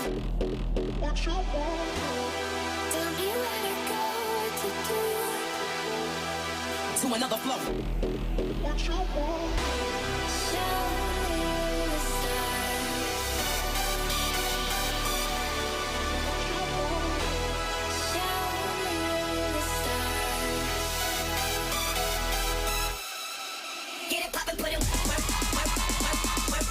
What you want? Tell me where to go, what to do. To another flow. What you want? Show me the stars. Show me the stars. Get it poppin', put it work, work, work, work,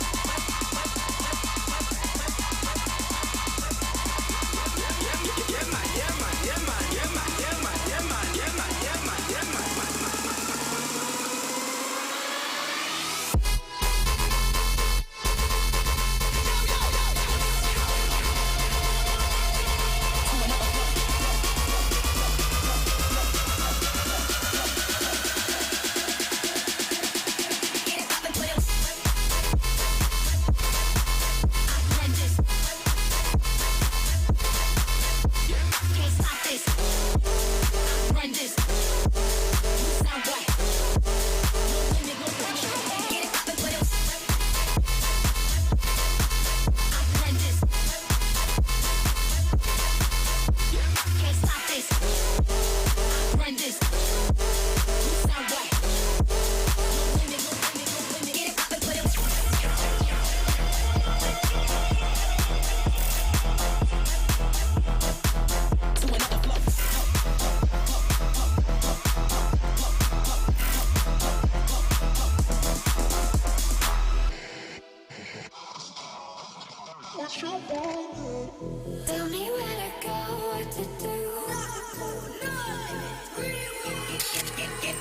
What you want? tell me where to go, what to do.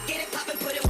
Get it poppin', put it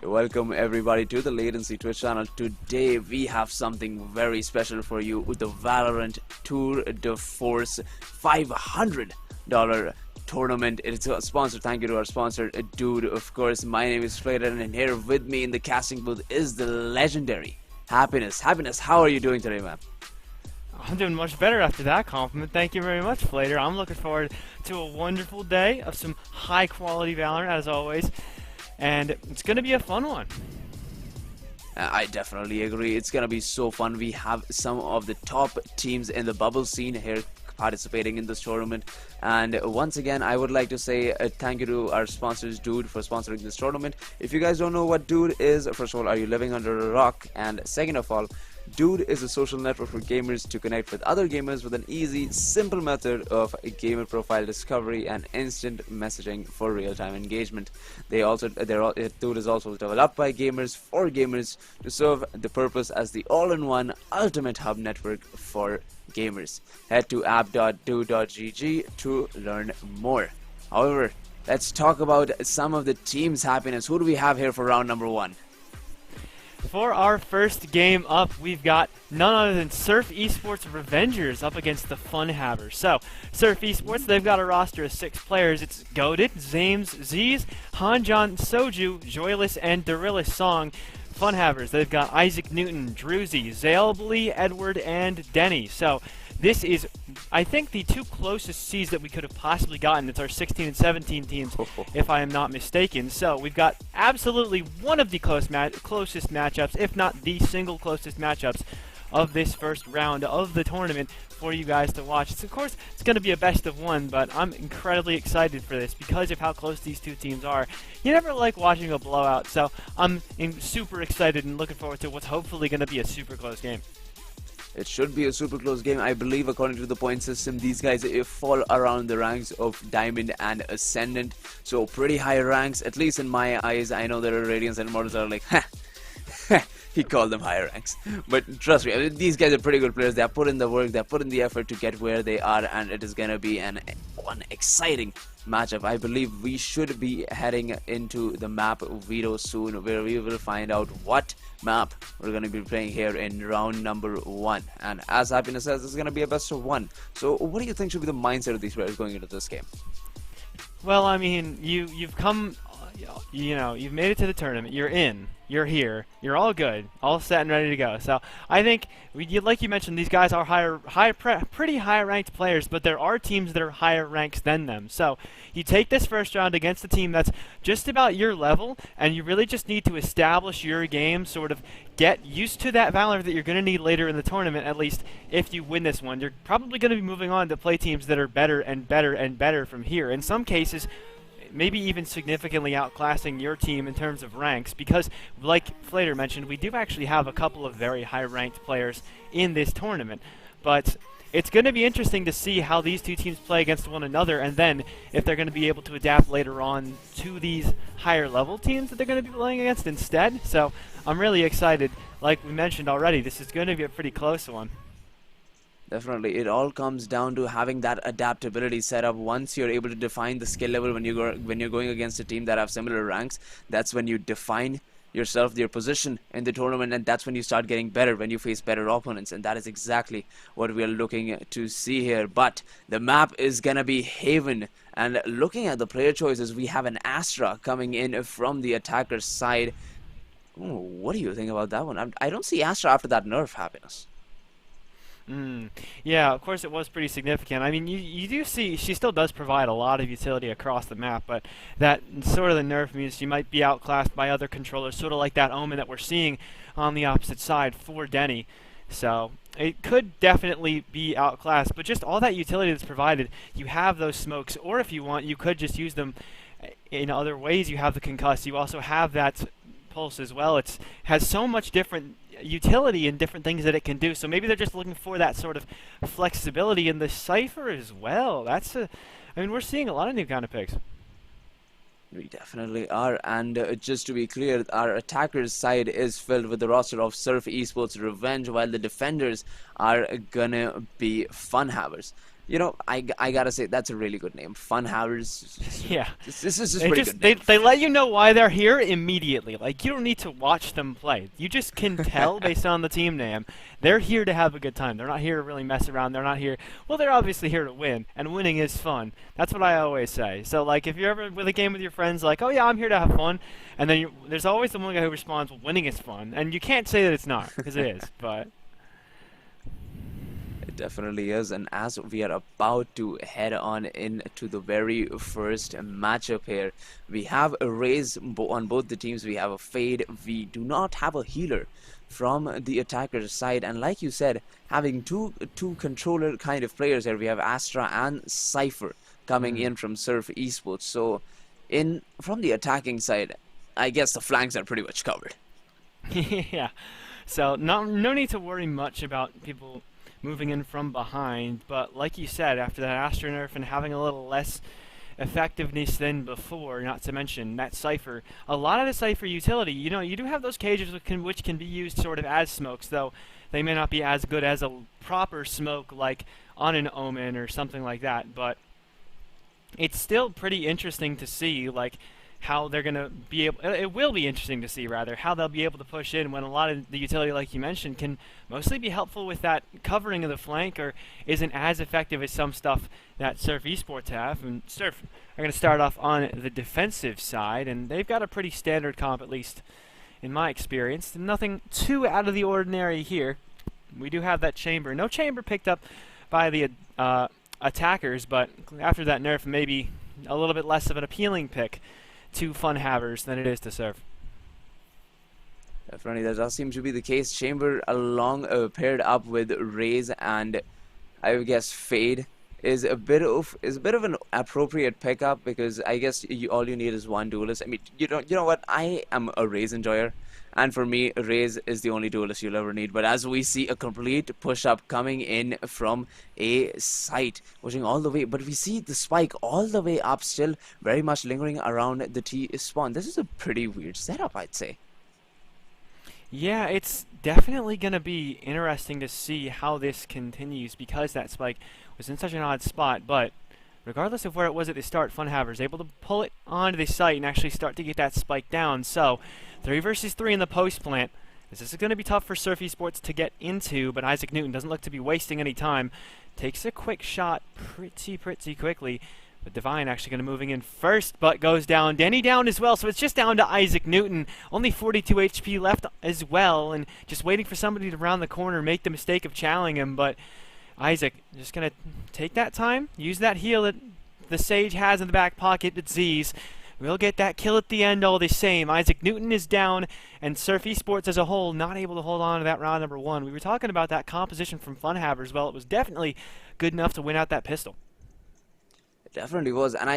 Welcome everybody to the Latency Twitch channel. Today we have something very special for you with the Valorant Tour de Force $500 tournament. It's a sponsor. Thank you to our sponsor, Dude. Of course, my name is Flater, and here with me in the casting booth is the legendary Happiness. Happiness, how are you doing today, man? I'm doing much better after that compliment. Thank you very much, Flater. I'm looking forward to a wonderful day of some high-quality Valorant, as always. And it's going to be a fun one. I definitely agree. It's gonna be so fun. We have some of the top teams in the bubble scene here participating in this tournament, and once again I would like to say thank you to our sponsors, Dude, for sponsoring this tournament. If you guys don't know what Dude is, first of all, are you living under a rock? And second of all, Dude is a social network for gamers to connect with other gamers with an easy, simple method of gamer profile discovery and instant messaging for real-time engagement. Dude is also developed by gamers for gamers to serve the purpose as the all-in-one ultimate hub network for gamers. Head to app.dude.gg to learn more. However, let's talk about some of the teams' Happiness. Who do we have here for round number 1? For our first game up, we've got none other than Surf Esports Revengers up against the Fun Havers. So, Surf Esports, they've got a roster of 6 players. It's Goated, Zames, Z's, Hanjan, Soju, Joyless, and Darillis Song. Fun Havers, they've got Isaac Newton, Druzy, Zalebly, Edward, and Denny. So, this is, I think, the 2 closest Cs that we could have possibly gotten. It's our 16 and 17 teams, if I am not mistaken. So we've got absolutely one of the closest matchups, if not the single closest matchups of this first round of the tournament for you guys to watch. Of course, it's going to be a best of 1, but I'm incredibly excited for this because of how close these 2 teams are. You never like watching a blowout, so I'm super excited and looking forward to what's hopefully going to be a super close game. It should be a super close game. I believe according to the point system, these guys fall around the ranks of Diamond and Ascendant. So pretty high ranks, at least in my eyes. I know there are Radiants and Immortals that are like, ha, he called them higher ranks. But trust me, these guys are pretty good players. They have put in the work, they have put in the effort to get where they are, and it is going to be one exciting matchup. I believe we should be heading into the map video soon, where we will find out what map we're going to be playing here in round number 1. And as Happiness says, this is going to be a best of 1. So what do you think should be the mindset of these players going into this game? Well, I mean, you've come, you've made it to the tournament. You're in. You're here. You're all good, all set and ready to go. So I think, like you mentioned, these guys are pretty high-ranked players, but there are teams that are higher ranks than them. So you take this first round against a team that's just about your level, and you really just need to establish your game, sort of get used to that valor that you're going to need later in the tournament. At least if you win this one, you're probably going to be moving on to play teams that are better and better and better from here. In some cases, maybe even significantly outclassing your team in terms of ranks, because like Flater mentioned, we do actually have a couple of very high-ranked players in this tournament. But it's going to be interesting to see how these 2 teams play against one another, and then if they're going to be able to adapt later on to these higher-level teams that they're going to be playing against instead. So I'm really excited. Like we mentioned already, this is going to be a pretty close one. Definitely, it all comes down to having that adaptability set up. Once you're able to define the skill level when you're going against a team that have similar ranks, that's when you define yourself, your position in the tournament, and that's when you start getting better, when you face better opponents, and that is exactly what we are looking to see here. But the map is gonna be Haven, and looking at the player choices, we have an Astra coming in from the attacker's side. Ooh, what do you think about that one? I don't see Astra after that nerf, Happiness. Yeah, of course it was pretty significant. I mean, you do see she still does provide a lot of utility across the map, but that sort of the nerf means she might be outclassed by other controllers, sort of like that Omen that we're seeing on the opposite side for Denny. So it could definitely be outclassed, but just all that utility that's provided, you have those smokes, or if you want, you could just use them in other ways. You have the concuss, you also have that pulse as well. It has so much different utility and different things that it can do, so maybe they're just looking for that sort of flexibility in the Cypher as well. I mean, we're seeing a lot of new kind of picks. We definitely are, and just to be clear, our attackers side is filled with the roster of Surf Esports Revenge, while the defenders are gonna be Fun Havers. You know, I gotta say that's a really good name. Fun Hours. Yeah. This is just They pretty just good they name. they let you know why they're here immediately. Like you don't need to watch them play. You just can tell based on the team name. They're here to have a good time. They're not here to really mess around. They're not here. Well, they're obviously here to win, and winning is fun. That's what I always say. So like if you're ever with a game with your friends, like, "Oh yeah, I'm here to have fun," and then there's always the one guy who responds, "Well, winning is fun," and you can't say that it's not because it is. But It definitely is, and as we are about to head on into the very first matchup here, we have a raise on both the teams. We have a fade. We do not have a healer from the attacker's side, and like you said, having two controller kind of players here. We have Astra and Cypher coming in from Surf Esports. So, in from the attacking side, I guess the flanks are pretty much covered. yeah. So no need to worry much about people moving in from behind, but like you said, after that Astra nerf and having a little less effectiveness than before, not to mention that Cypher, a lot of the Cypher utility, you do have those cages which can be used sort of as smokes, though they may not be as good as a proper smoke like on an Omen or something like that, but it's still pretty interesting to see, like, how they're going to be able, it will be interesting to see, rather, how they'll be able to push in when a lot of the utility, like you mentioned, can mostly be helpful with that covering of the flank or isn't as effective as some stuff that Surf Esports have. And Surf are going to start off on the defensive side, and they've got a pretty standard comp, at least in my experience. Nothing too out of the ordinary here. We do have that chamber. No chamber picked up by the attackers, but after that nerf, maybe a little bit less of an appealing pick to Fun Havers than it is to Surf. Definitely, that does seem to be the case. Chamber along paired up with Raze and I would guess Fade is a bit of an appropriate pickup because I guess all you need is one duelist. I mean, you know what? I am a Raze enjoyer, and for me, Raze is the only duelist you'll ever need. But as we see a complete push-up coming in from a site, pushing all the way, but we see the spike all the way up still, very much lingering around the T spawn. This is a pretty weird setup, I'd say. Yeah, it's definitely going to be interesting to see how this continues because that spike was in such an odd spot, but regardless of where it was at the start, Funhaver's able to pull it onto the site and actually start to get that spike down. So, 3 versus 3 in the post plant. This is going to be tough for Surf Esports to get into, but Isaac Newton doesn't look to be wasting any time. Takes a quick shot pretty quickly. But Divine actually going to moving in first, but goes down. Denny down as well, so it's just down to Isaac Newton. Only 42 HP left as well, and just waiting for somebody to round the corner, make the mistake of challenging him. But Isaac just going to take that time, use that heal that the Sage has in the back pocket, but Z's. We'll get that kill at the end all the same. Isaac Newton is down, and Surf Esports as a whole not able to hold on to that round number 1. We were talking about that composition from Funhavers. Well, it was definitely good enough to win out that pistol. Definitely was, and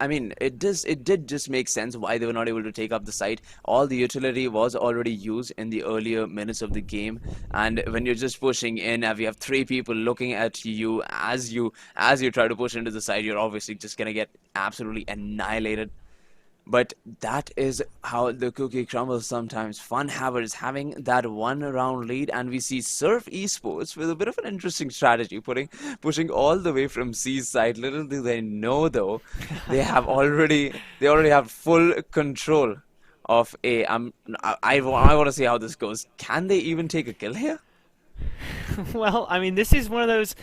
I mean, it did just make sense why they were not able to take up the site. All the utility was already used in the earlier minutes of the game, and when you're just pushing in, if you have 3 people looking at you as you try to push into the site, you're obviously just gonna get absolutely annihilated. But that is how the cookie crumbles sometimes. Funhavers having that 1-round lead, and we see Surf Esports with a bit of an interesting strategy, pushing all the way from C's side. Little do they know, though, they already have full control of A. I want to see how this goes. Can they even take a kill here? Well, I mean, this is one of those,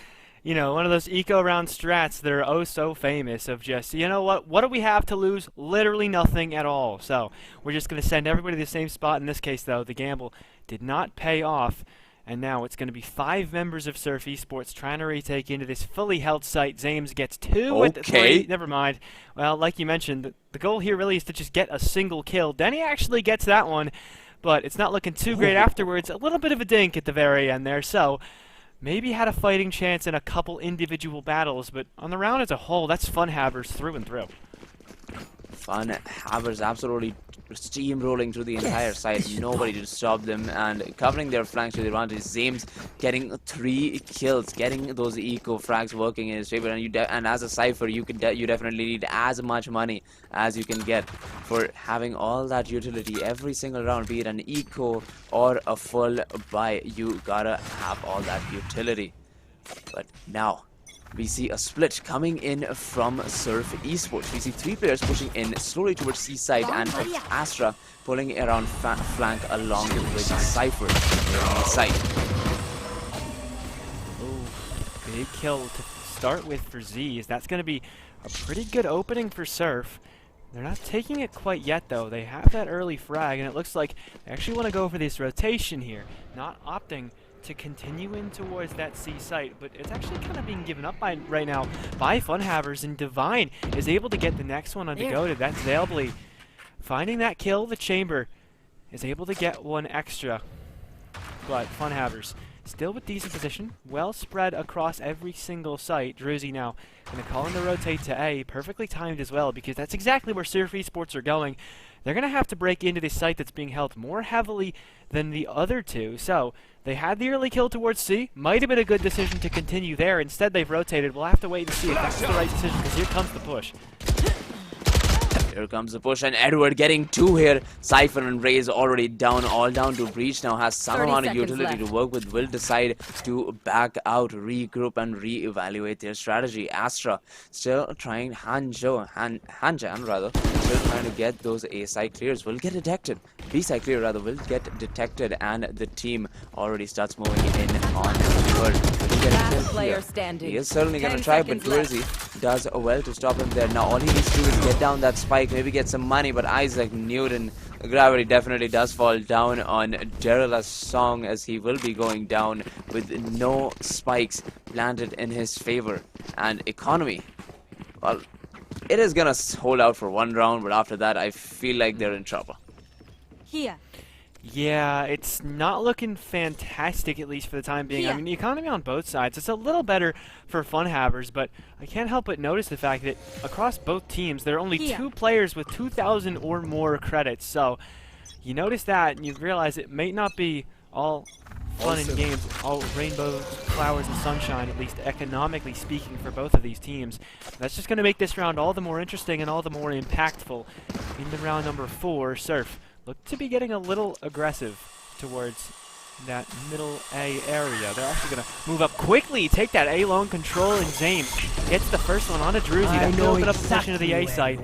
one of those eco round strats that are oh so famous of just, you know what do we have to lose? Literally nothing at all. So we're just going to send everybody to the same spot. In this case, though, the gamble did not pay off. And now it's going to be 5 members of Surf Esports trying to retake into this fully held site. Zames gets 2 at the 3. Never mind. Well, like you mentioned, the goal here really is to just get a single kill. Denny actually gets that one, but it's not looking too great afterwards. A little bit of a dink at the very end there. So maybe had a fighting chance in a couple individual battles, but on the round as a whole, that's Funhavers through and through. Funhavers absolutely steamrolling through the entire site. Nobody to stop them and covering their flanks to the advantage. Zames getting 3 kills, getting those eco frags working in his favor. And as a Cypher, you definitely need as much money as you can get for having all that utility every single round, be it an eco or a full buy. You gotta have all that utility. But now we see a split coming in from Surf Esports. We see 3 players pushing in slowly towards C side, and Astra pulling around flank along with Cypher on the side. Ooh, big kill to start with for Z's. That's going to be a pretty good opening for Surf. They're not taking it quite yet, though. They have that early frag, and it looks like they actually want to go for this rotation here, not opting to continue in towards that C site, but it's actually kind of being given up by right now by Funhavers, and Divine is able to get the next one on Degoted. That's Zalebly finding that kill. The Chamber is able to get one extra, but Funhavers still with decent position, well spread across every single site. Druzy now going to call in the rotate to A, perfectly timed as well, because that's exactly where Surf Esports are going. They're going to have to break into this site that's being held more heavily than the other two. So they had the early kill towards C. Might have been a good decision to continue there. Instead, they've rotated. We'll have to wait and see if that's the right decision, because here comes the push. Here comes the push, and Edward getting 2 here. Cypher and Raze already down, all down to breach. Now has some amount of utility to work with. Will decide to back out, regroup, and re-evaluate their strategy. Astra still trying, Hanjan rather, still trying to get those A side clears. Will get detected. B side clear rather will get detected, and the team already starts moving in on the Last player standing. He is certainly going to try, but Druzy does well to stop him there. Now all he needs to do is get down that spike, maybe get some money, but Isaac Newton, gravity definitely does fall down on Derela's song, as he will be going down with no spikes landed in his favor. And Economy, well, it is going to hold out for 1 round, but after that I feel like they're in trouble. Here. Yeah, it's not looking fantastic, at least for the time being. Yeah. I mean, the economy on both sides, it's a little better for Funhavers, but I can't help but notice the fact that across both teams, there are only 2 players with 2,000 or more credits. So you notice that, and you realize it may not be all fun and games, all rainbows, flowers, and sunshine, at least economically speaking, for both of these teams. That's just going to make this round all the more interesting and all the more impactful. In the round number 4, Surf look to be getting a little aggressive towards that middle A area. They're actually going to move up quickly, take that A lone control, and Zane gets the first one onto Druzy. That will open up possession of the A site.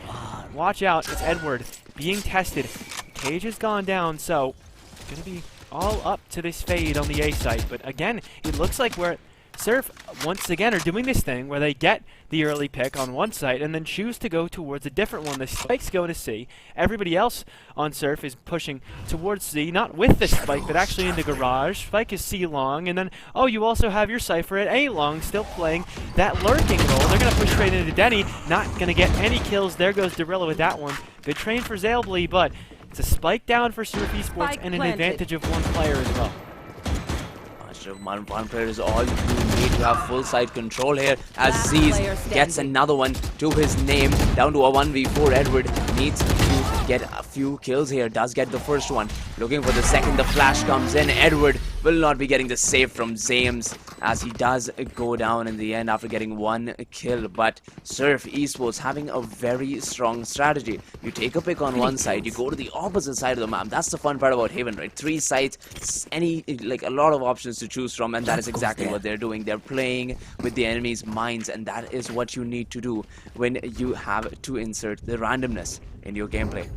Watch out, it's Edward being tested. Cage has gone down, so it's going to be all up to this fade on the A site. But again, it looks like we're Surf, once again, are doing this thing where they get the early pick on one site and then choose to go towards a different one. The spike's going to C. Everybody else on Surf is pushing towards C, not with the spike, but actually into garage. Spike is C long, and then, oh, you also have your Cypher at A long, still playing that lurking role. They're going to push straight into Denny, not going to get any kills. There goes Dorilla with that one. Good train for Zalebly, but it's a spike down for Surf Esports and an advantage of 1 player as well. One player is all you need to have full side control here, as Z's gets another one to his name, down to a 1v4. Edward needs to get a few kills here, does get the first one, looking for the second. The flash comes in. Edward will not be getting the save from Zames, as he does go down in the end after getting 1 kill. But Surf Esports having a very strong strategy. You take a pick on one side, you go to the opposite side of the map. That's the fun part about Haven, right? 3 sides, a lot of options to choose from, and that is exactly what they're doing. They're playing with the enemy's minds, and that is what you need to do when you have to insert the randomness in your gameplay.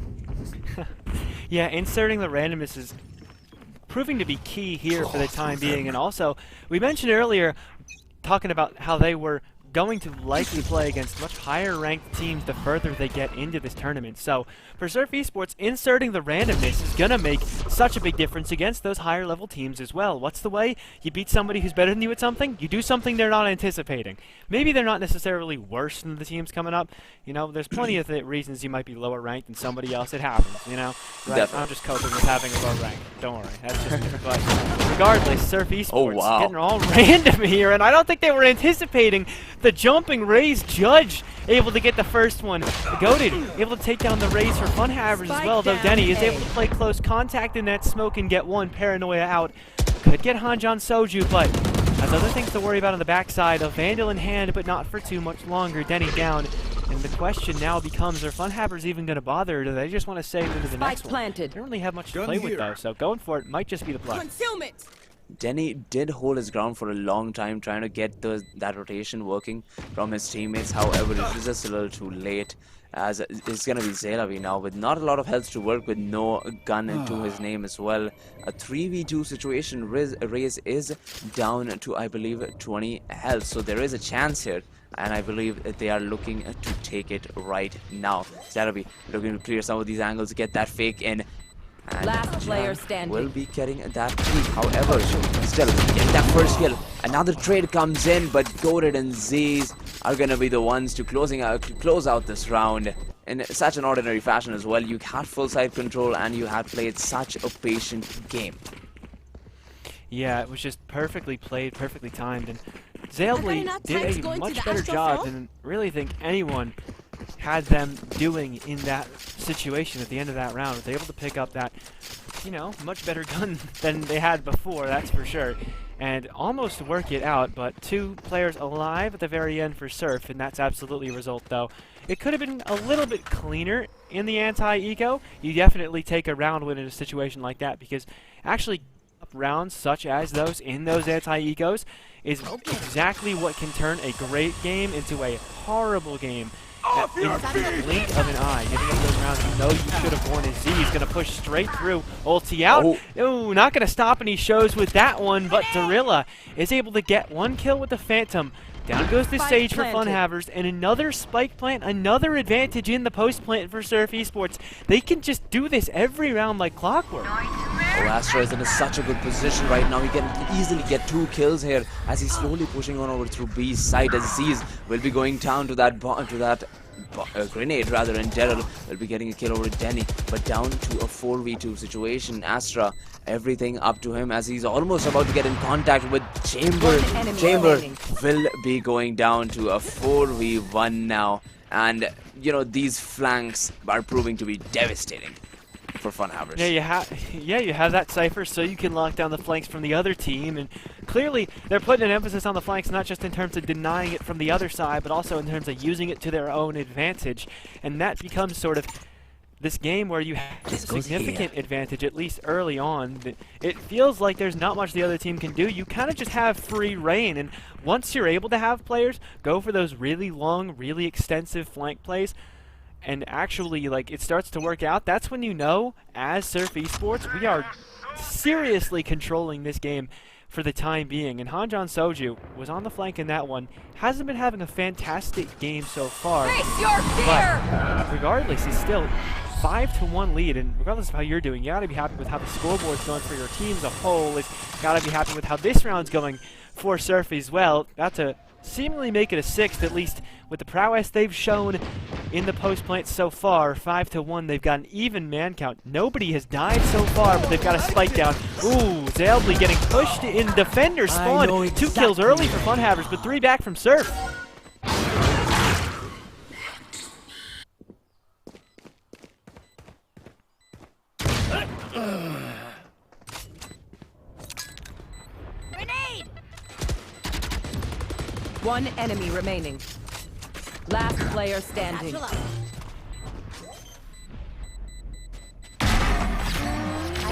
Yeah, inserting the randomness is proving to be key here for the time being. And also, we mentioned earlier, talking about how they were going to likely play against much higher ranked teams the further they get into this tournament. So for Surf Esports, inserting the randomness is going to make such a big difference against those higher level teams as well. What's the way? You beat somebody who's better than you at something, you do something they're not anticipating. Maybe they're not necessarily worse than the teams coming up. You know, there's plenty of reasons you might be lower ranked than somebody else. It happens, you know? Right? I'm just coping with having a low rank. Don't worry. That's just me. But regardless, Surf Esports getting all random here, and I don't think they were anticipating the jumping Raze Judge able to get the first one. Goated able to take down the Raze for Funhavers as well, though Denny is able to play close contact in that smoke and get 1 Paranoia out. Could get Hanjan Soju, but has other things to worry about on the backside. A Vandal in hand, but not for too much longer. Denny down. And the question now becomes, are Funhavers even going to bother, or do they just want to save into the next one? They don't really have much to play with, though, so going for it might just be the play. Concealment. Denny did hold his ground for a long time trying to get that rotation working from his teammates. However, it was just a little too late, as it's going to be Zelavi now with not a lot of health to work with, no gun to his name as well. A 3v2 situation. Raze is down to, I believe, 20 health, so there is a chance here, and I believe that they are looking to take it right now. Zelavi looking to clear some of these angles, get that fake in. And Last player Jan standing. will be getting that kill. However, still getting that first kill. Another trade comes in, but Goated and Z's are gonna be the ones to close out this round in such an ordinary fashion as well. You had full side control and you had played such a patient game. Yeah, it was just perfectly played, perfectly timed, and Zalely enough did times a going to much the better Astro job Fall? than really think anyone had them doing in that situation at the end of that round. Was able to pick up that, you know, much better gun than they had before, that's for sure, and almost work it out, but 2 players alive at the very end for Surf, and that's absolutely a result, though. It could have been a little bit cleaner in the anti-eco. You definitely take a round win in a situation like that, because actually rounds such as those in those anti-ecos is exactly what can turn a great game into a horrible game. In the blink of an eye, giving up those rounds you know you should have won. As Z is going to push straight through, ulti out. Ooh, not going to stop any shows with that one, but Darilla is able to get 1 kill with the Phantom. Down goes the Spike Sage for planted. Funhavers, and another spike plant, another advantage in the post plant for Surf Esports. They can just do this every round like clockwork. Oh, Astra is in such a good position right now. He can easily get 2 kills here as he's slowly pushing on over through B's side, as Z's will be going down to that grenade rather, and Daryl will be getting a kill over Denny, but down to a 4v2 situation. Astra, everything up to him as he's almost about to get in contact with Chamber. One enemy Chamber remaining. will be going down to a 4v1 now, and you know, these flanks are proving to be devastating for Funhavers. Yeah, you have that cipher, so you can lock down the flanks from the other team, and clearly they're putting an emphasis on the flanks, not just in terms of denying it from the other side, but also in terms of using it to their own advantage, and that becomes sort of this game where you have a significant advantage, at least early on. It feels like there's not much the other team can do. You kind of just have free reign, and once you're able to have players go for those really long, really extensive flank plays, and actually, like, it starts to work out, that's when you know, as Surf Esports, we are seriously controlling this game for the time being. And Hanjan Soju was on the flank in that one. Hasn't been having a fantastic game so far. Face your fear! But regardless, he's still 5-1 lead, and regardless of how you're doing, you gotta be happy with how the scoreboard's going for your team as a whole. It's gotta be happy with how this round's going for Surf as well. About to seemingly make it a 6th, at least with the prowess they've shown in the post plant so far. 5-1, they've got an even man count. Nobody has died so far, but they've got a spike down. Ooh, Zalely getting pushed in defender spawn. 2 kills early for Funhavers, but 3 back from Surf. Grenade! 1 enemy remaining. Last player standing.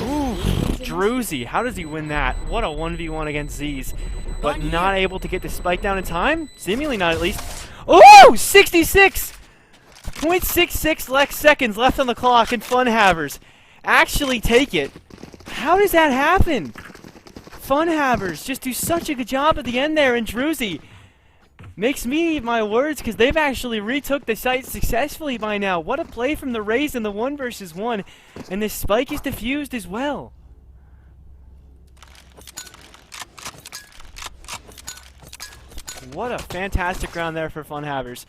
Ooh, Druzy, how does he win that? What a 1v1 against Z's. But not able to get the spike down in time? Seemingly not, at least. Ooh, 66.66 seconds left on the clock, and Funhavers actually take it. How does that happen? Funhavers just do such a good job at the end there, and Druzy makes me eat my words, because they've actually retook the site successfully by now. What a play from the Rays in the 1 versus 1, and this spike is defused as well. What a fantastic round there for Funhavers.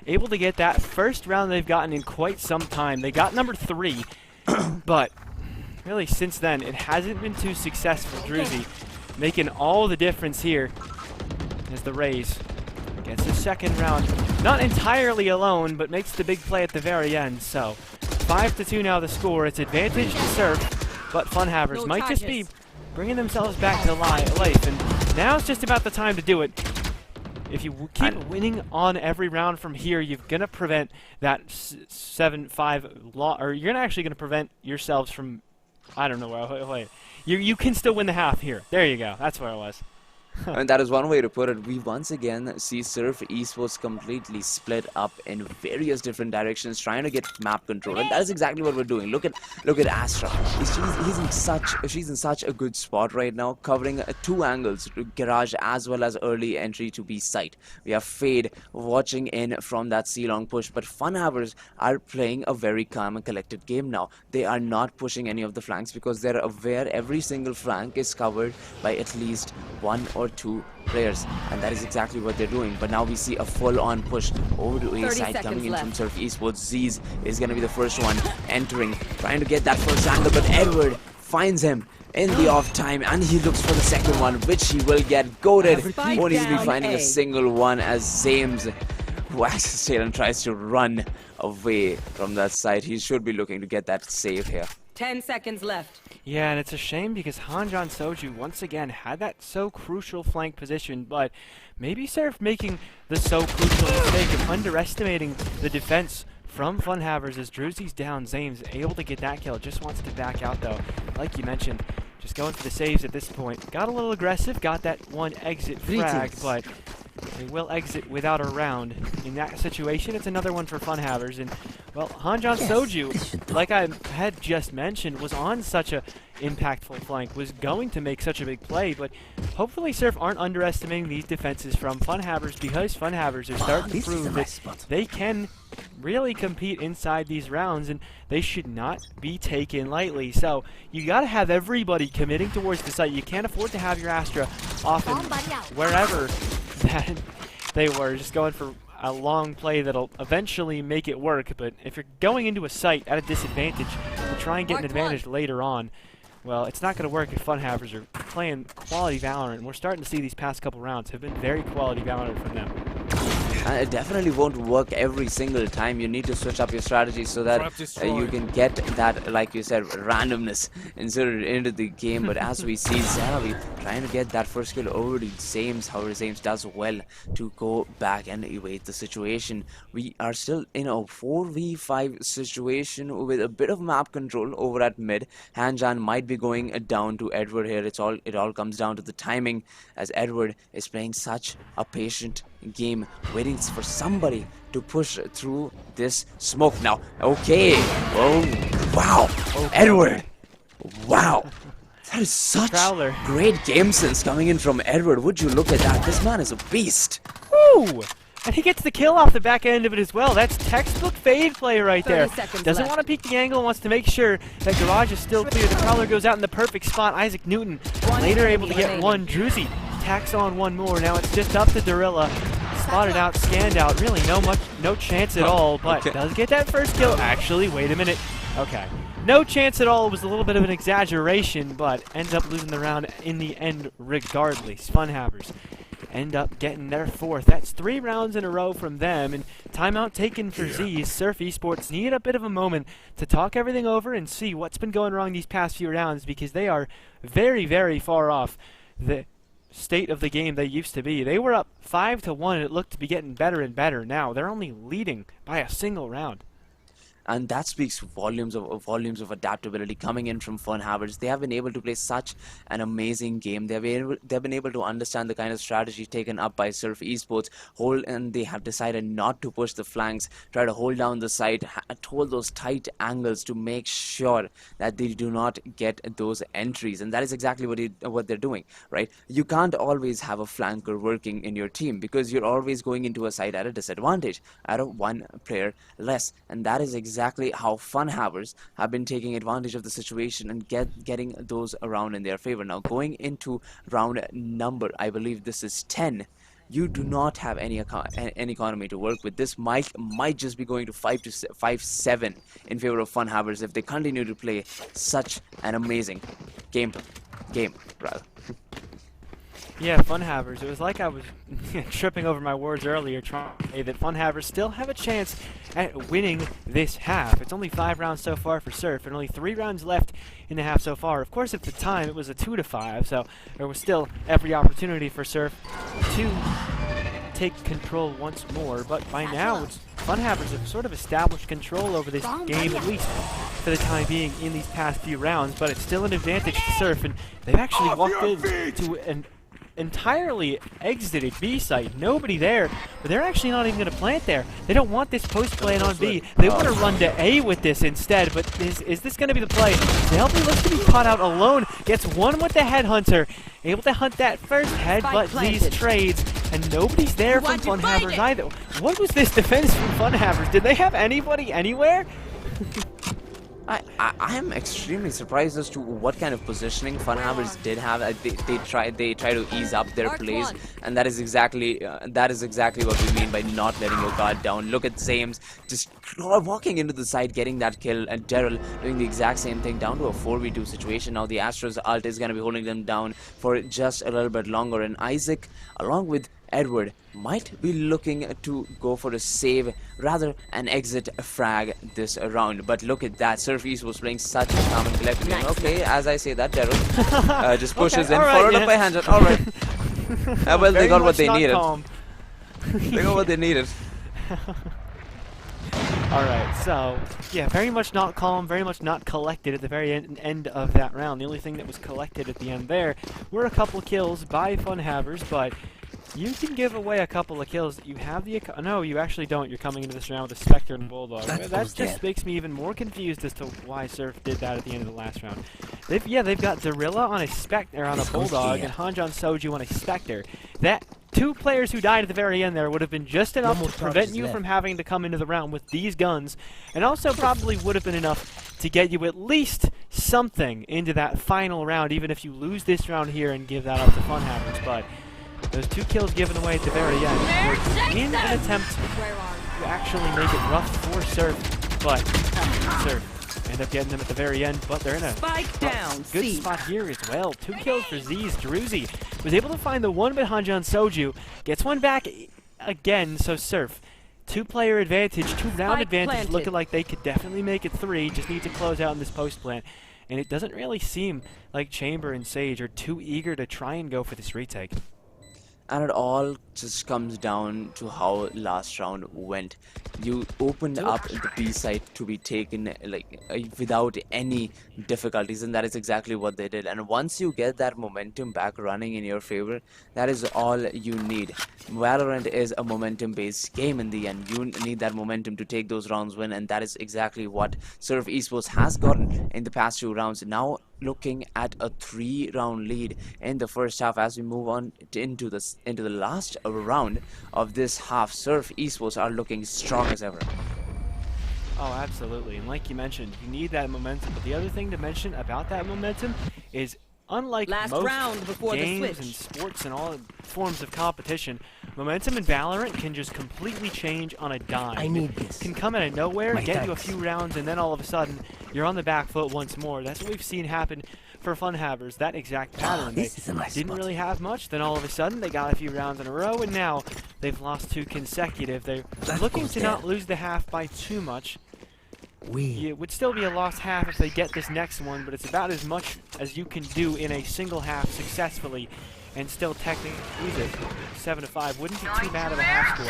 Able to get that first round they've gotten in quite some time. They got number 3, but really since then it hasn't been too successful. Druzy making all the difference here as the Rays gets his 2nd round. Not entirely alone, but makes the big play at the very end. So 5-2 now the score. It's advantage to Surf, but Funhavers might just be bringing themselves back to life, and now's just about the time to do it. If you keep winning on every round from here, you're gonna prevent that 7-5 loss, or you're actually gonna prevent yourselves from I don't know where. Wait. You can still win the half here. There you go. That's where it was. And that is one way to put it. We once again see Surf Esports completely split up in various different directions, trying to get map control, and that is exactly what we're doing. Look at Astra. She's in such a good spot right now, covering two angles, garage as well as early entry to B site. We have Fade watching in from that C-long push, but Funhavers are playing a very calm and collected game now. They are not pushing any of the flanks because they're aware every single flank is covered by at least one or two players, and that is exactly what they're doing. But now we see a full-on push over to A 30 side coming in seconds from left. Surf Esports. Z's is going to be the first one entering, trying to get that first angle, but Edward finds him in the off time, and he looks for the second one, which he will get goated. Spike Won't easily down finding A. a single one as Zames waxes his tail and tries to run away from that side. He should be looking to get that save here. 10 seconds left. Yeah, and it's a shame because Hanjan Soju once again had that so crucial flank position, but maybe Surf making the so crucial mistake of underestimating the defense from Funhavers as Druzy's down. Zames able to get that kill, just wants to back out though. Like you mentioned, just going for the saves at this point. Got a little aggressive, got that one exit frag, but they will exit without a round. In that situation, it's another one for Funhavers. And, well, Hanjan Soju, like I had just mentioned, was on such a impactful flank, was going to make such a big play, but hopefully Surf aren't underestimating these defenses from Funhavers, because Funhavers are starting to prove that they can really compete inside these rounds, and they should not be taken lightly. So you got to have everybody committing towards the site. You can't afford to have your Astra often wherever that they were, just going for a long play that'll eventually make it work. But if you're going into a site at a disadvantage to try and get an advantage later on, well, it's not going to work if Funhavers are playing quality Valorant. And we're starting to see these past couple rounds have been very quality Valorant from them. It definitely won't work every single time. You need to switch up your strategy so that you can get that, like you said, randomness inserted into the game. But as we see Zeravi trying to get that first kill over to Zames, however Zames does well to go back and evade the situation. We are still in a 4v5 situation with a bit of map control over at mid. Hanjan might be going down to Edward here. It all comes down to the timing, as Edward is playing such a patient game, waiting for somebody to push through this smoke now. Okay. Oh, wow. Edward. Wow. That is such Prowler. great game sense coming in from Edward. Would you look at that? This man is a beast. Woo! And he gets the kill off the back end of it as well. That's textbook Fade play right there. 30 seconds Doesn't left. want to peek the angle, wants to make sure that garage is still clear. The Prowler goes out in the perfect spot. Isaac Newton later able to get remaining. one. Druzy tacks on one more. Now it's just up to Dorilla. Spotted out, scanned out. Really no chance at all, but does get that first kill. Actually, wait a minute. Okay. No chance at all was a little bit of an exaggeration, but ends up losing the round in the end regardless. Funhavers end up getting their fourth. That's 3 rounds in a row from them, and timeout taken for Z. Surf Esports need a bit of a moment to talk everything over and see what's been going wrong these past few rounds, because they are very, very far off the state of the game they used to be. They were up 5-1, and it looked to be getting better and better. Now they're only leading by a single round. And that speaks volumes of adaptability coming in from Funhavers. They have been able to play such an amazing game. They've been able to understand the kind of strategy taken up by Surf Esports. And they have decided not to push the flanks, try to hold down the site, hold those tight angles to make sure that they do not get those entries. And that is exactly what they're doing, right? You can't always have a flanker working in your team, because you're always going into a site at a disadvantage, at a 1 player less. And that is exactly how Funhavers have been taking advantage of the situation and getting those around in their favor. Now going into round number, I believe this is 10. You do not have any economy to work with. This might just be going to 5-7 in favor of Funhavers if they continue to play such an amazing game, rather. Yeah, Funhavers. It was like I was tripping over my words earlier, trying to say that Funhavers still have a chance at winning this half. It's only 5 rounds so far for Surf, and only 3 rounds left in the half so far. Of course, at the time, it was a 2-5, so there was still every opportunity for Surf to take control once more. But by now, it's Funhabbers have sort of established control over this game, at least for the time being, in these past few rounds, but it's still an advantage to Surf, and they've actually walked into an entirely exited B site. Nobody there, but they're actually not even going to plant there. They don't want this post plant on B. They want to run to A with this instead, but is this going to be the play? Zelby looks to be caught out alone, gets one with the headhunter, able to hunt that first head, but these trades, and nobody's there from Funhabbers either. What was this defense from Funhabbers? Did they have anybody anywhere? I am extremely surprised as to what kind of positioning Funhabbers did have. They try to ease up their plays, and that is exactly what we mean by not letting your guard down. Look at Zames just walking into the side, getting that kill, and Daryl doing the exact same thing, down to a 4v2 situation. Now the Astros ult is going to be holding them down for just a little bit longer, and Isaac, along with Edward, might be looking to go for a save, rather an exit frag this round. But look at that, Surf East was playing such a calm and collected game. Okay, as I say that, Daryl just pushes in, followed up by Hanjan. Alright. Well, they got what they needed. They got what they needed. Alright, so, yeah, very much not calm, very much not collected at the very end of that round. The only thing that was collected at the end there were a couple kills by Funhabbers, but you can give away a couple of kills. You have the... No, you actually don't. You're coming into this round with a Spectre and Bulldog. That just makes me even more confused as to why Surf did that at the end of the last round. They've got Zarilla on a Spectre, on a Bulldog, and Hanjan Soju on a Spectre. That... 2 players who died at the very end there would have been just enough to prevent you from having to come into the round with these guns, and also probably would have been enough to get you at least something into that final round, even if you lose this round here and give that up to Funhabbers. But those 2 kills given away at the very end were in an attempt to actually make it rough for Surf, but Surf end up getting them at the very end, but they're in a good spot here as well. 2 kills for Z's. Druzy was able to find the one behind Hanjan Soju, gets one back again, so Surf, 2-player advantage, 2-round advantage, looking like they could definitely make it 3, just need to close out in this post plant. And it doesn't really seem like Chamber and Sage are too eager to try and go for this retake. And it all just comes down to how last round went. You opened up the B side to be taken without any difficulties, and that is exactly what they did. And once you get that momentum back running in your favor, that is all you need. Valorant is a momentum-based game in the end. You need that momentum to take those rounds win, and that is exactly what Surf Esports has gotten in the past 2 rounds. Now looking at a 3-round lead in the first half as we move on into the last round of this half. Surf Esports are looking strong as ever. Oh, absolutely. And like you mentioned, you need that momentum. But the other thing to mention about that momentum is, unlike most games and sports and all forms of competition, momentum in Valorant can just completely change on a dime. I need this. It can come out of nowhere, get you a few rounds, and then all of a sudden, you're on the back foot once more. That's what we've seen happen for Funhabbers, that exact pattern. They didn't really have much, then all of a sudden, they got a few rounds in a row, and now they've lost 2 consecutive. They're looking to not lose the half by too much. It would still be a lost half if they get this next one, but it's about as much as you can do in a single half successfully and still technically lose it. 7-5 wouldn't be too bad of a half score.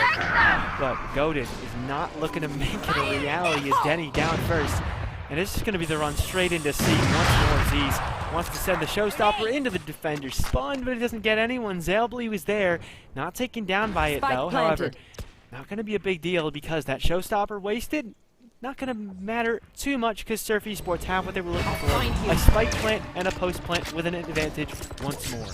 But Godin is not looking to make it a reality as Denny down first. And it's just going to be the run straight into C once more. Z's wants to send the showstopper into the defender's spawn, but it doesn't get anyone. Zalbly was there, not taken down by it though. However, not going to be a big deal because that showstopper wasted. Not going to matter too much because Surf Esports have what they were looking for. A spike plant and a post plant with an advantage once more.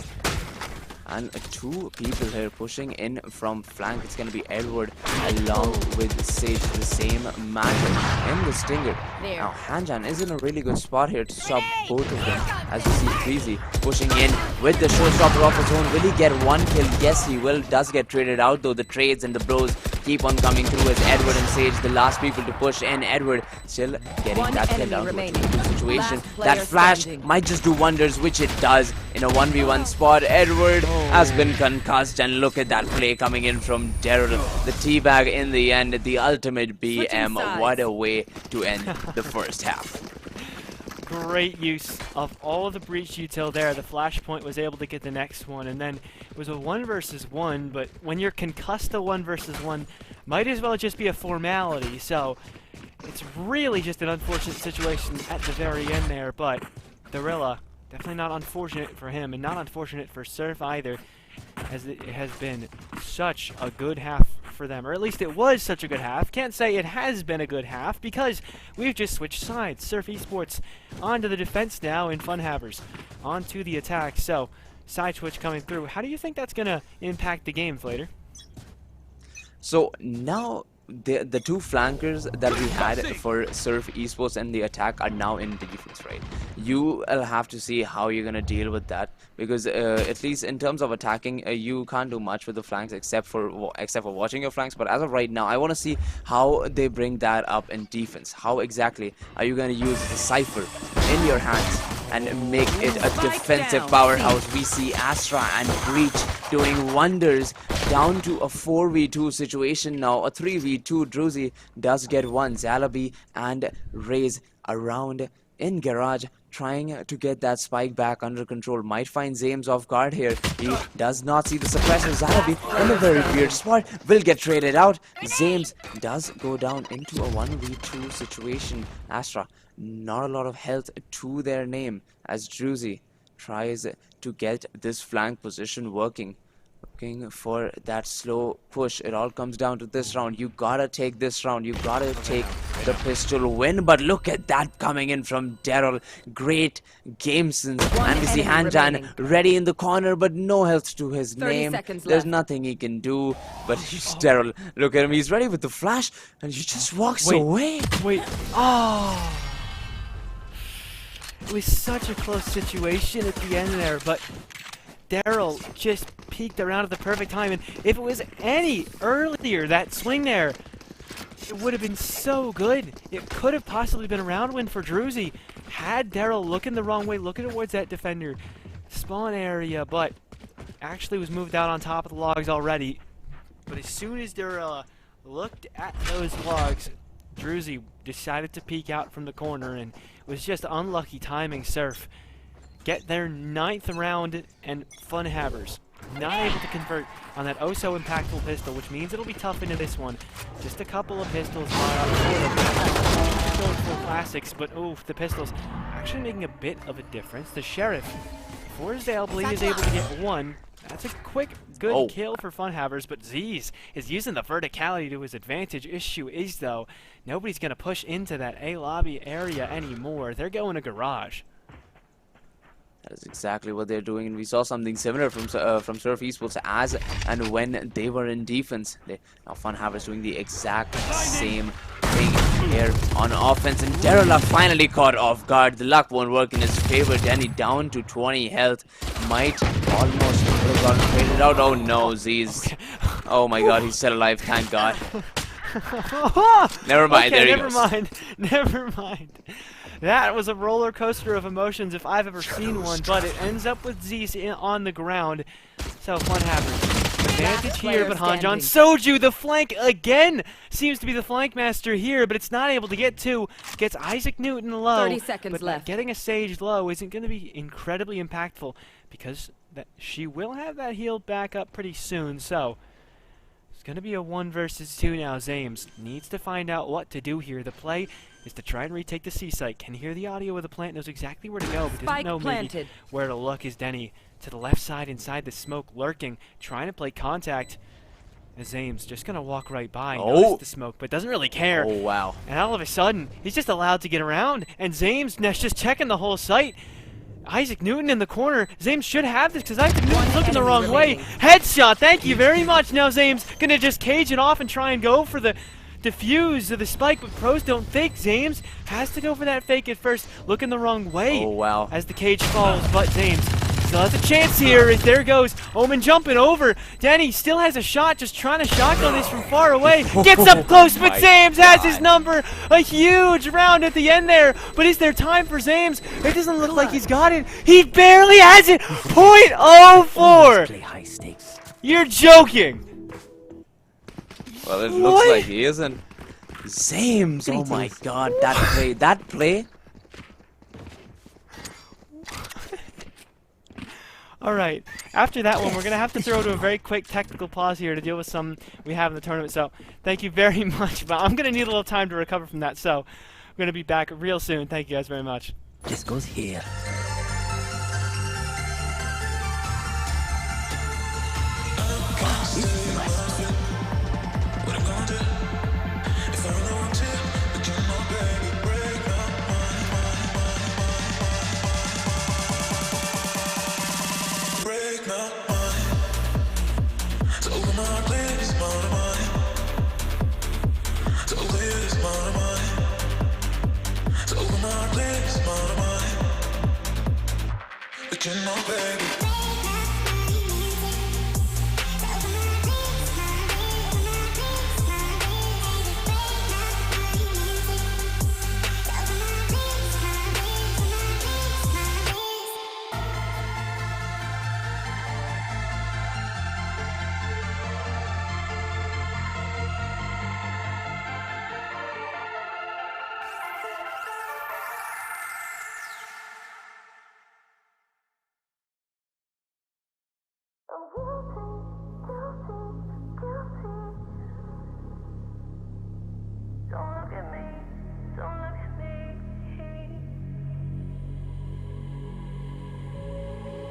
And 2 people here pushing in from flank. It's going to be Edward along with Sage, the same matchup in the Stinger. Now Hanjan is in a really good spot here to stop both of them, as you see Freezy pushing in with the showstopper off his own. Will he get 1 kill? Yes, he will. Does get traded out though. The trades and the bros keep on coming through as Edward and Sage, the last people to push in. Edward still getting that kill down to a 2-2 situation. That flash might just do wonders, which it does in a 1v1 spot. Edward has been concussed, and look at that play coming in from Daryl. The teabag in the end, the ultimate BM. What a way to end the first half. great use of all of the breach util there. The flashpoint was able to get the next one, and then it was a 1 versus 1, but when you're concussed to 1 versus 1, might as well just be a formality, so it's really just an unfortunate situation at the very end there, but Dorilla, definitely not unfortunate for him, and not unfortunate for Surf either, as it has been such a good half for them, or at least it was such a good half. Can't say it has been a good half, because we've just switched sides. Surf Esports onto the defense now, and Funhavers onto the attack, so side switch coming through. How do you think that's going to impact the game, Flater? So now the two flankers that we had for Surf Esports and the attack are now in defense, right? You will have to see how you're gonna deal with that, because at least in terms of attacking, you can't do much with the flanks except for watching your flanks. But as of right now, I want to see how they bring that up in defense. How exactly are you gonna use the Cypher in your hands and make it a defensive powerhouse? We see Astra and Breach doing wonders, down to a 4v2 situation now, a 3v2. Druzy does get one. Zalabi and Raze around in garage, trying to get that spike back under control. Might find Zames off guard here. He does not see the suppressor. Zalabi in a very weird spot, will get traded out. Zames does go down into a 1v2 situation. Astra, not a lot of health to their name, as Druzy tries to get this flank position working. Looking for that slow push. It all comes down to this round. You gotta take this round. You gotta take the pistol win. But look at that coming in from Daryl. Great game sense. And we see Hanjan ready in the corner, but no health to his name. There's nothing he can do. But Daryl, look at him. He's ready with the flash, and he just walks away. Wait. Oh. It was such a close situation at the end there, but Daryl just peeked around at the perfect time, and if it was any earlier, that swing there, it would have been so good. It could have possibly been a round win for Druzy had Daryl looking the wrong way, looking towards that defender spawn area, but actually was moved out on top of the logs already. But as soon as Daryl looked at those logs, Druzy decided to peek out from the corner, and it was just unlucky timing. Surf get their 9th round, and Funhavers not able to convert on that oh so impactful pistol, which means it'll be tough into this one. Just a couple of pistols going full classics, but oof, the pistols actually making a bit of a difference. The Sheriff, Forsdale, I believe, is able to get one. That's a quick, good kill for Funhavers, but Z's is using the verticality to his advantage. Issue is, though, nobody's going to push into that A lobby area anymore. They're going to garage. That is exactly what they're doing, and we saw something similar from Surf Esports as and when they were in defense. Now Funhavers doing the exact same thing here on offense, and Daryl are finally caught off guard. The luck won't work in his favor. Danny down to 20 health, might almost have gotten traded out. Oh no, Z's. Oh my god, he's still alive, thank god. Never mind, okay, there he goes. Never mind. That was a roller coaster of emotions if I've ever seen one, but it ends up with Zeus on the ground. So Funhavers advantage here, but Hanjan Soju, the flank again, seems to be the flank master here, but it's not able to get to. Gets Isaac Newton low. 30 seconds but left. Getting a Sage low isn't going to be incredibly impactful, because she will have that heal back up pretty soon. So it's going to be a 1 versus 2 now. Zames needs to find out what to do here. The play is to try and retake the C site. Can hear the audio of the plant, knows exactly where to go, but doesn't know maybe where to look. Is Denny to the left side inside the smoke, lurking, trying to play contact. As Zames just gonna walk right by, notice the smoke, but doesn't really care. Oh wow! And all of a sudden, he's just allowed to get around, and Zames next just checking the whole site. Isaac Newton in the corner. Zames should have this because Isaac Newton's looking the wrong way. Headshot, thank you very much. Now Zames gonna just cage it off and try and go for the defuse of the spike, but pros don't think. Zames has to go for that fake at first, looking the wrong way. Oh wow! As the cage falls, but Zames still has a chance here. As there goes Omen jumping over. Danny still has a shot, just trying to shotgun this from far away. Gets up close, but Zames has his number. A huge round at the end there. But is there time for Zames? It doesn't look like he's got it. He barely has it. .04. You're joking. Well, it looks like he isn't. Zames, oh my god, that play. All right. After that one, we're going to have to throw to a very quick technical pause here to deal with some we have in the tournament. So thank you very much. But I'm going to need a little time to recover from that. So I'm going to be back real soon. Thank you guys very much. This goes here.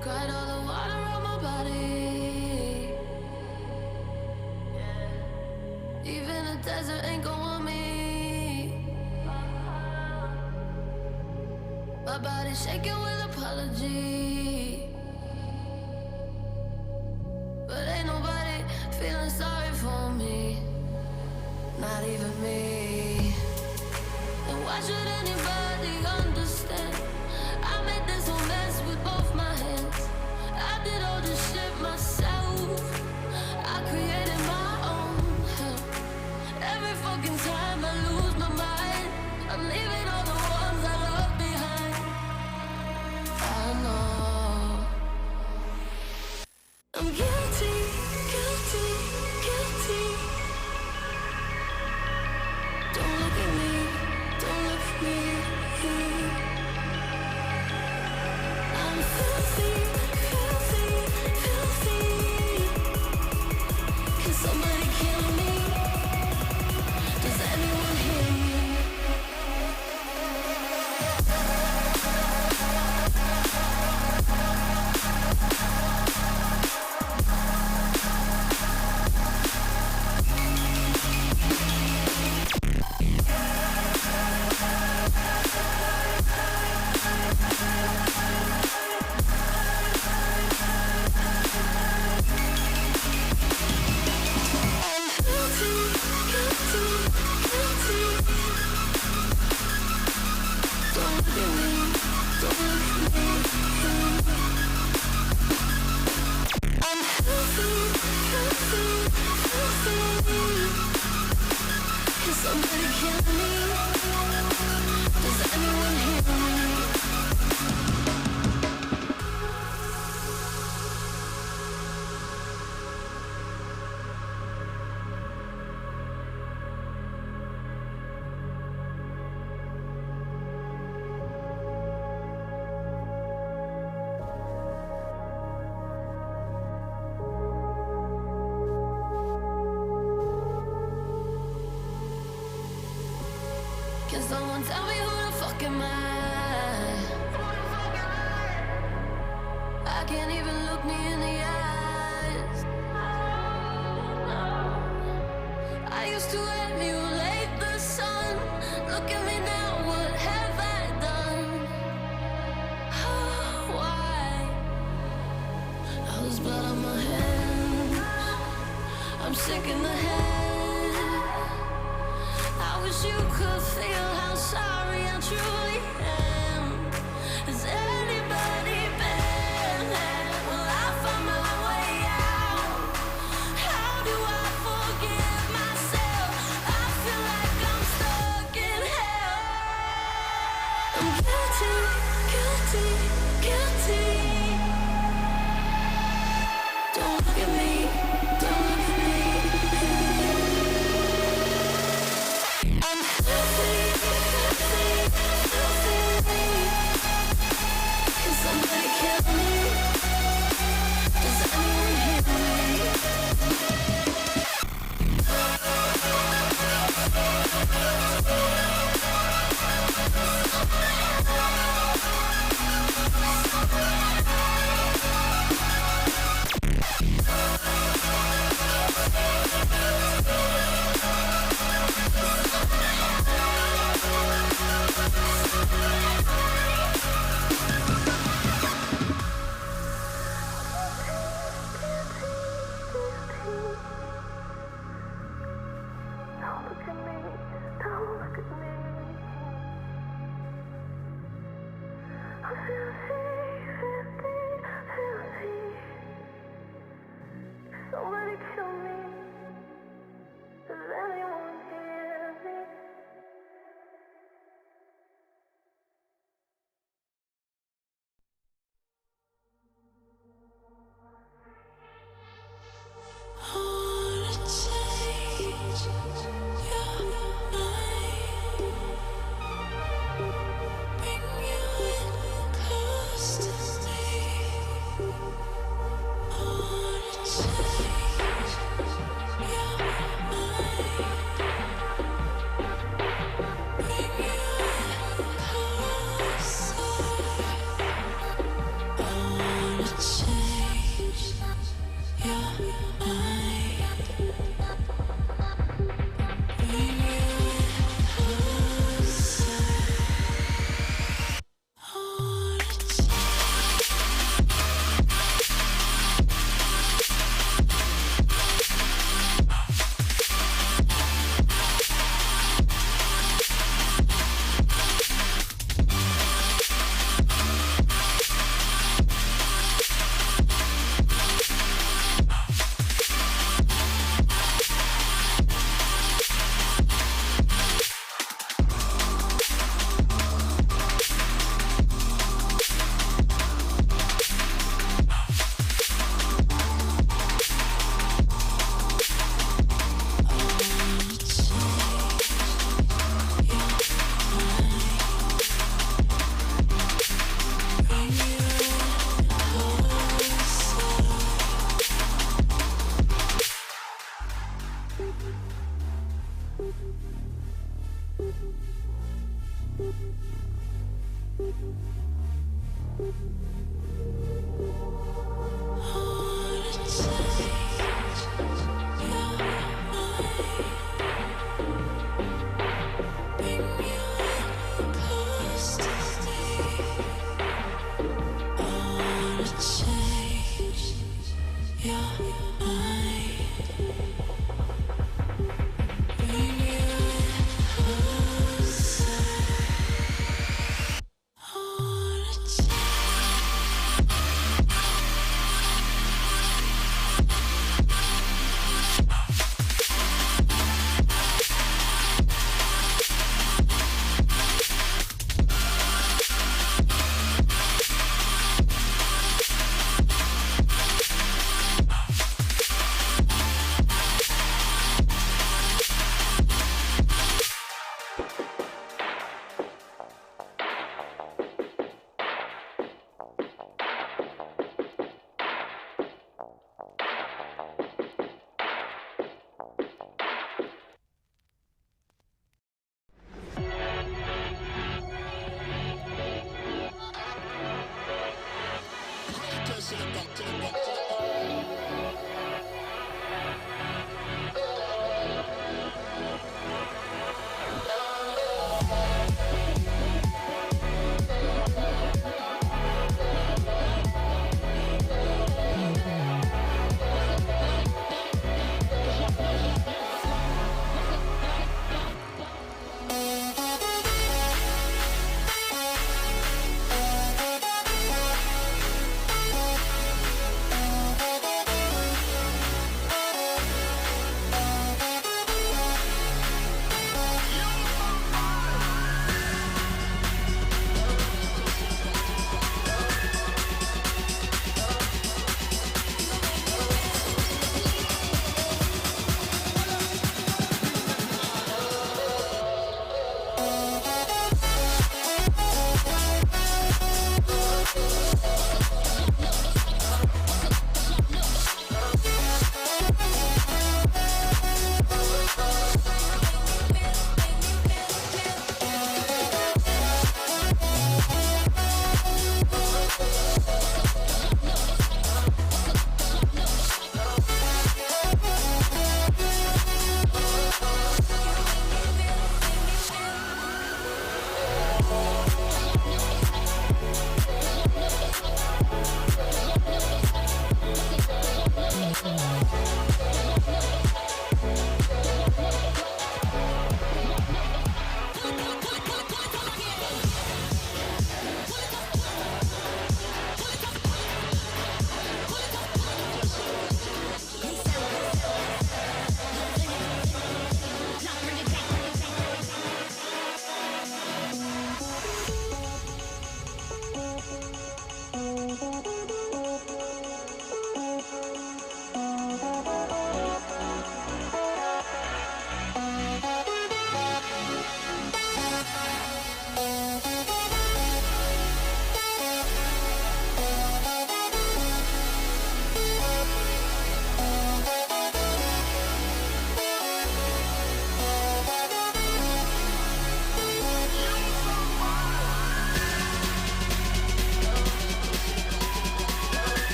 Cried all the water on my body. Even a desert ain't gon' want me. My body shaking with apology. But ain't nobody feeling sorry for me. Not even me. And why should anybody understand? I made this whole mess with both my hands. I did all this shit myself. I created my own hell. Every fucking time I lose my mind, I'm leaving all the ones I love behind. I know I'm guilty, guilty, guilty. Don't look at me, don't look at me. I'm filthy, filthy, filthy. Can somebody kill me? Does anyone hear me? Somebody kill me. Does anyone hear me? Can someone tell me who the fuck am I? I can't even look me in the eyes. I used to emulate the sun. Look at me now, what have I done? Why? All this blood on my hands. I'm sick in the head. I wish you could feel how sorry I truly am. Has anybody been there? Will I find my way out? How do I forgive myself? I feel like I'm stuck in hell. I'm guilty, guilty, guilty. Don't look at me, don't look at me. I'm filthy, filthy, filthy.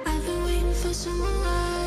I've been waiting for someone right.